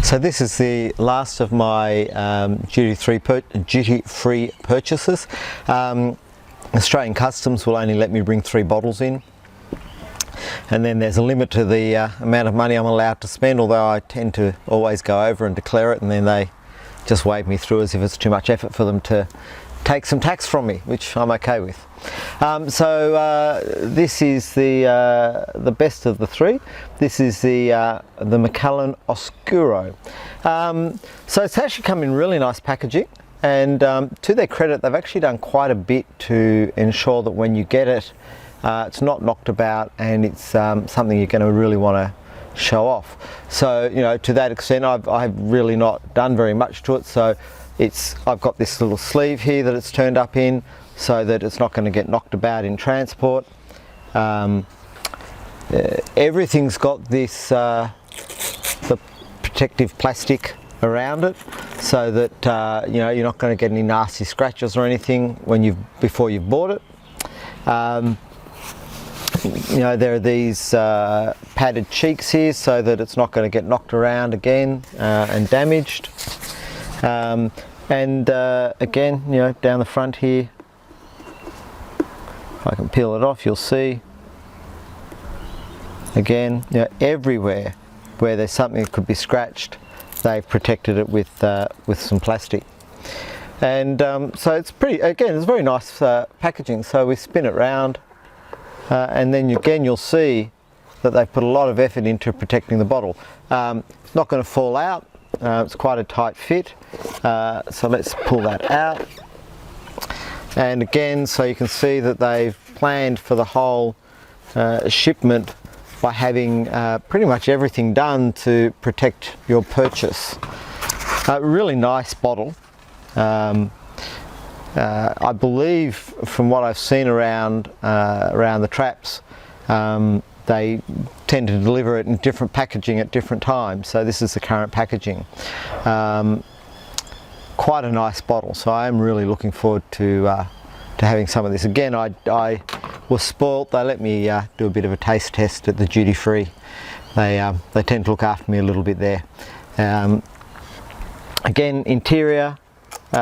So this is the last of my duty-free purchases. Australian Customs will only let me bring 3 bottles in, and then there's a limit to the amount of money I'm allowed to spend, although I tend to always go over and declare it, and then they just wave me through as if it's too much effort for them to take some tax from me, which I'm okay with. This is the best of the 3. This is the Macallan Oscuro. So it's actually come in really nice packaging, and to their credit, they've actually done quite a bit to ensure that when you get it, it's not knocked about, and it's something you're going to really want to show off. So, you know, to that extent, I've really not done very much to it. So I've got this little sleeve here that it's turned up in, so that it's not going to get knocked about in transport. Everything's got this the protective plastic around it, so that you know, you're not going to get any nasty scratches or anything before you've bought it. You know, there are these padded cheeks here, so that it's not going to get knocked around again and damaged. Again, you know, down the front here, if I can peel it off, you'll see. Again, you know, everywhere where there's something that could be scratched, they've protected it with some plastic. And so it's it's very nice packaging. So we spin it round, and then again you'll see that they've put a lot of effort into protecting the bottle. It's not going to fall out. It's quite a tight fit. So let's pull that out. And again, so you can see that they've planned for the whole shipment by having pretty much everything done to protect your purchase. Really nice bottle. I believe from what I've seen around the traps, they tend to deliver it in different packaging at different times. So this is the current packaging. Quite a nice bottle, so I am really looking forward to having some of this. Again, I was spoilt. They let me do a bit of a taste test at the duty free. They tend to look after me a little bit there. Again, interior, you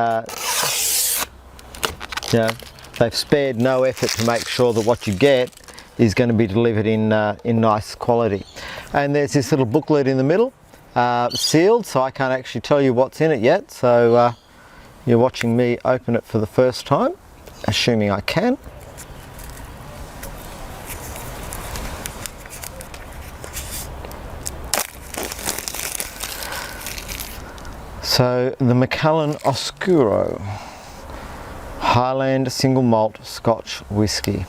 know, they've spared no effort to make sure that what you get is going to be delivered in nice quality. And there's this little booklet in the middle, sealed, so I can't actually tell you what's in it yet. So you're watching me open it for the first time, assuming I can. So the Macallan Oscuro Highland single malt Scotch whisky.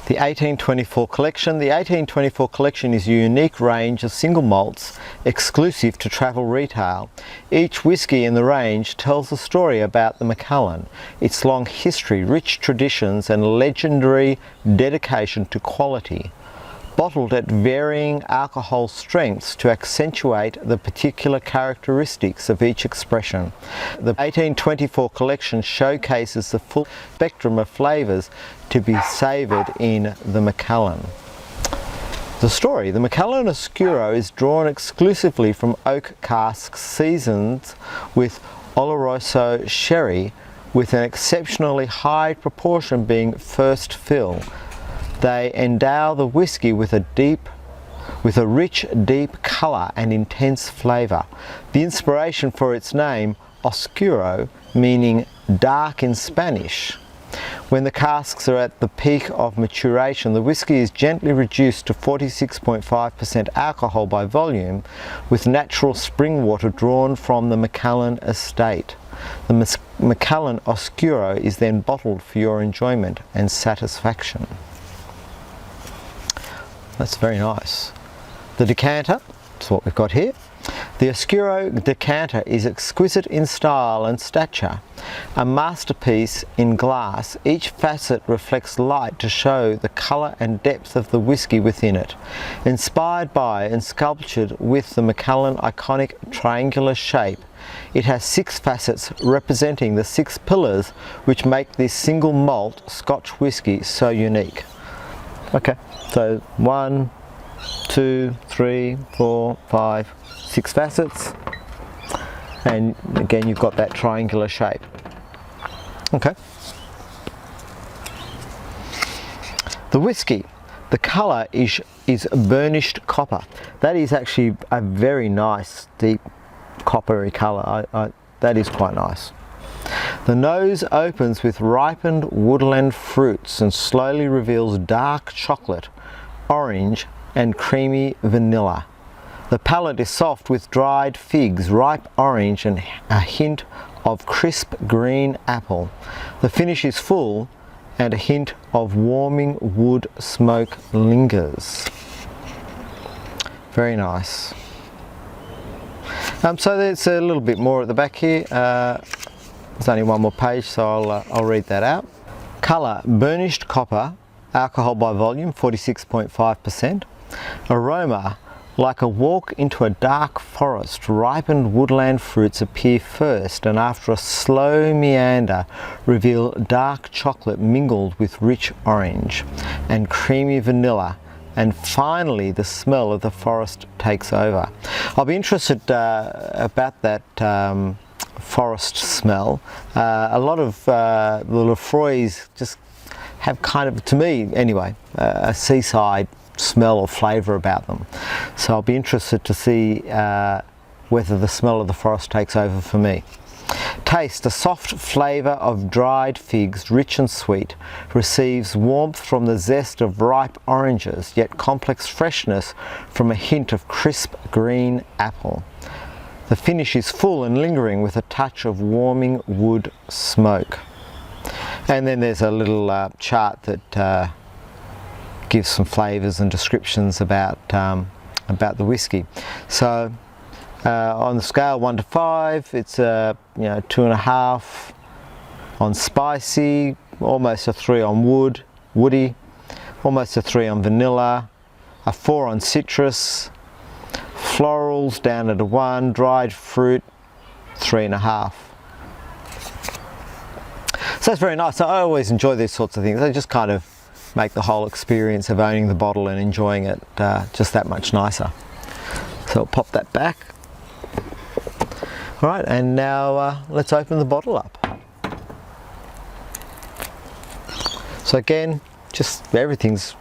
The 1824 collection. The 1824 collection is a unique range of single malts exclusive to travel retail. Each whisky in the range tells a story about the Macallan, its long history, rich traditions and legendary dedication to quality, bottled at varying alcohol strengths to accentuate the particular characteristics of each expression. The 1824 collection showcases the full spectrum of flavours to be savoured in the Macallan. The story. The Macallan Oscuro is drawn exclusively from oak casks seasoned with Oloroso sherry, with an exceptionally high proportion being first fill. They endow the whisky with a rich, deep colour and intense flavour. The inspiration for its name, Oscuro, meaning dark in Spanish. When the casks are at the peak of maturation, the whisky is gently reduced to 46.5% alcohol by volume, with natural spring water drawn from the Macallan estate. The Macallan Oscuro is then bottled for your enjoyment and satisfaction. That's very nice. The decanter, that's what we've got here. The Oscuro decanter is exquisite in style and stature, a masterpiece in glass. Each facet reflects light to show the colour and depth of the whisky within it. Inspired by and sculptured with the Macallan iconic triangular shape, it has 6 facets representing the 6 pillars which make this single malt Scotch whisky so unique. Okay, so 1, 2, 3, 4, 5, 6 facets, and again you've got that triangular shape. Okay. The Whisky, the colour is burnished copper. That is actually a very nice deep coppery colour. That is quite nice. The nose opens with ripened woodland fruits and slowly reveals dark chocolate, orange and creamy vanilla. The palate is soft with dried figs, ripe orange and a hint of crisp green apple. The finish is full and a hint of warming wood smoke lingers. Very nice. So there's a little bit more at the back here. There's only one more page, so I'll read that out. Colour, burnished copper, alcohol by volume 46.5%. Aroma, like a walk into a dark forest, ripened woodland fruits appear first and after a slow meander reveal dark chocolate mingled with rich orange and creamy vanilla, and finally the smell of the forest takes over. I'll be interested about that forest smell. A lot of the Lefroys just have kind of, to me anyway, a seaside smell or flavour about them. So I'll be interested to see whether the smell of the forest takes over for me. Taste, a soft flavour of dried figs, rich and sweet, receives warmth from the zest of ripe oranges, yet complex freshness from a hint of crisp green apple. The finish is full and lingering with a touch of warming wood smoke. And then there's a little chart that gives some flavours and descriptions about the whisky. So on the scale 1 to 5, it's a 2.5 on spicy, almost a 3 on woody, almost a 3 on vanilla, a 4 on citrus, florals down at a 1, dried fruit 3.5. So that's very nice. So I always enjoy these sorts of things. They just kind of make the whole experience of owning the bottle and enjoying it just that much nicer. So I'll pop that back. All right, and now let's open the bottle up. So again, just everything's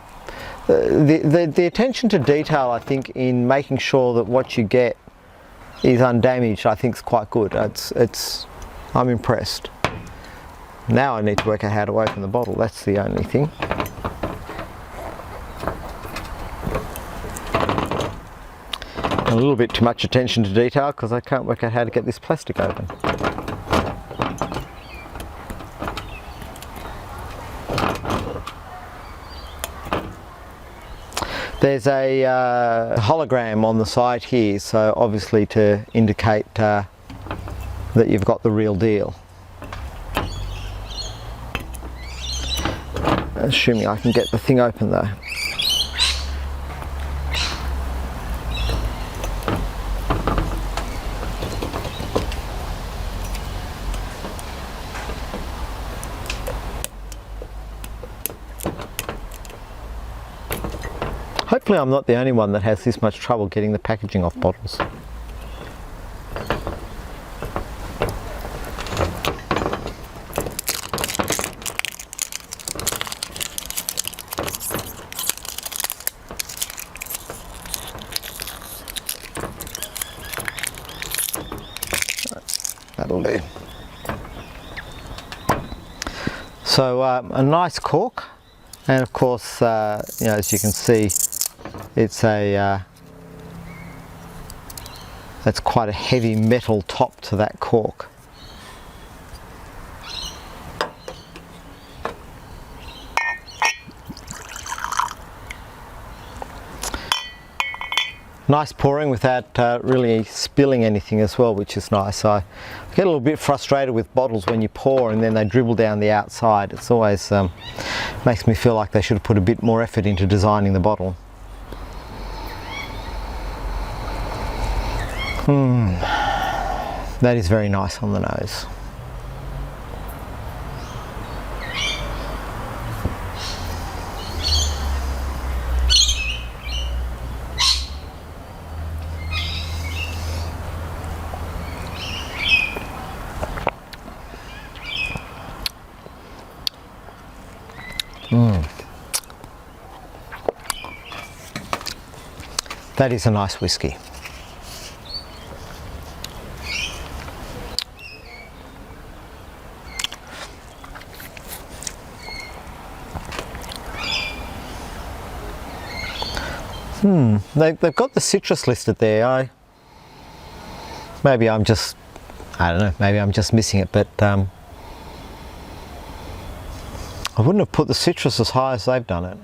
the attention to detail, I think, in making sure that what you get is undamaged, I think is quite good. I'm impressed. Now I need to work out how to open the bottle. That's the only thing. A little bit too much attention to detail because I can't work out how to get this plastic open. There's a hologram on the side here, so obviously to indicate that you've got the real deal. Assuming I can get the thing open though. Hopefully I'm not the only one that has this much trouble getting the packaging off bottles. That'll do. So a nice cork, and of course, as you can see, it's that's quite a heavy metal top to that cork. Nice pouring without really spilling anything as well, which is nice. I get a little bit frustrated with bottles when you pour and then they dribble down the outside. It's always makes me feel like they should have put a bit more effort into designing the bottle. That is very nice on the nose. That is a nice whiskey. They've got the citrus listed there. Maybe I'm just, I don't know, maybe I'm just missing it, but I wouldn't have put the citrus as high as they've done it.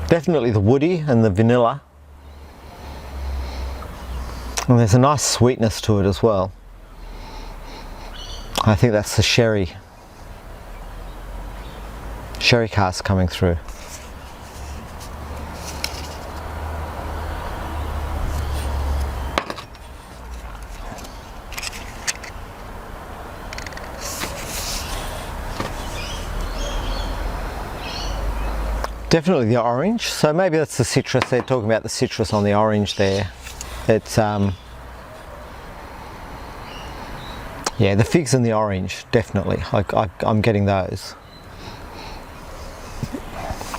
Definitely the woody and the vanilla. And there's a nice sweetness to it as well. I think that's the sherry cask coming through. Definitely the orange, so maybe that's the citrus. They're talking about the citrus on the orange there. It's yeah, the figs and the orange, definitely. I'm getting those.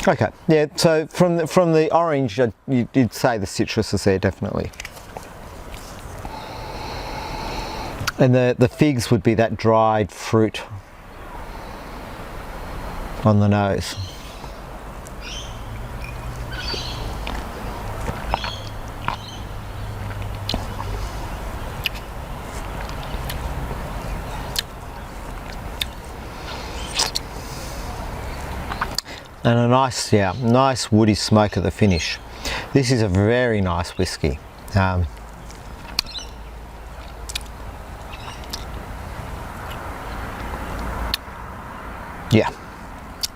Okay, yeah, so from the orange, you'd say the citrus is there, definitely. And the figs would be that dried fruit on the nose. And a nice, yeah, nice woody smoke at the finish. This is a very nice whiskey. Yeah,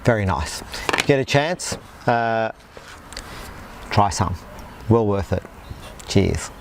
very nice. If you get a chance, try some. Well worth it. Cheers.